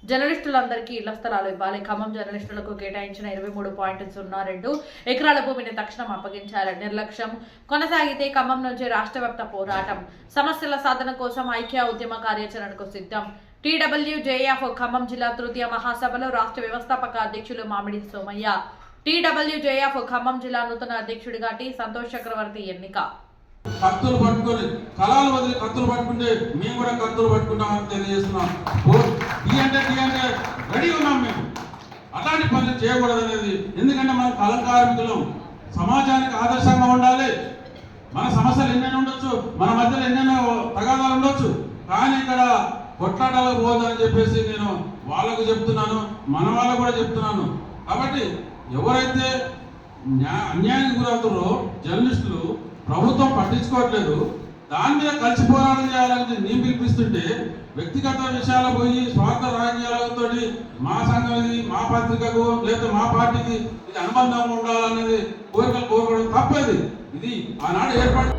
జర్నలిస్టులందరికీ ఇళ్ల స్థలాలు ఇవ్వాలి. ఖమ్మం జర్నలిస్టులకు కేటాయించిన 23.02 ఎకరాల భూమిని తక్షణం అప్పగించాలి. నిర్లక్ష్యం కొనసాగితే ఖమ్మం నుంచి రాష్ట్రవ్యాప్త పోరాటం. సమస్యల సాధన కోసం ఐక్య ఉద్యమ కార్యాచరణకు సిద్ధం. TWJF ఖమ్మం జిల్లా తృతీయ మహాసభలో రాష్ట్ర వ్యవస్థాపక అధ్యక్షులు మామిడి సోమయ్య. TWJF ఖమ్మం జిల్లా నూతన అధ్యక్షుడిగా టి సంతోష్ చక్రవర్తి ఎన్నిక. కత్తులు పట్టుకొని కళాలు వదిలి కత్తులు పట్టుకుంటే మేము కూడా కత్తులు పట్టుకుంటామని తెలియజేస్తున్నాం. టీ అంటే రెడీ ఉన్నాం మేము. అలాంటి పనులు చేయకూడదు అనేది, ఎందుకంటే మనం కళ కార్మికులం, సమాజానికి ఆదర్శంగా ఉండాలి. మన సమస్యలు ఎన్నైనా ఉండొచ్చు, మన మధ్యలో ఎన్నైనా తగాదాలు ఉండొచ్చు, కానీ ఇక్కడ కొట్లాటాలకు పోదని చెప్పేసి నేను వాళ్ళకు చెప్తున్నాను, మన వాళ్ళకు కూడా చెప్తున్నాను. కాబట్టి ఎవరైతే అన్యాయానికి గురవుతారో జర్నలిస్టులు ప్రభుత్వం పట్టించుకోవట్లేదు, దాని మీద కలిసి పోరాటం చేయాలని నేను పిలిపిస్తుంటే వ్యక్తిగత విషయాలు పోయి స్వార్థ రాజకీయాలతో మా సంఘం ఇది, మా పత్రికకు లేదా మా పార్టీకి ఇది అనుబంధంగా ఉండాలనేది కోరికలు కోరుకోవడం తప్పేది. ఇది ఆనాడు ఏర్పాటు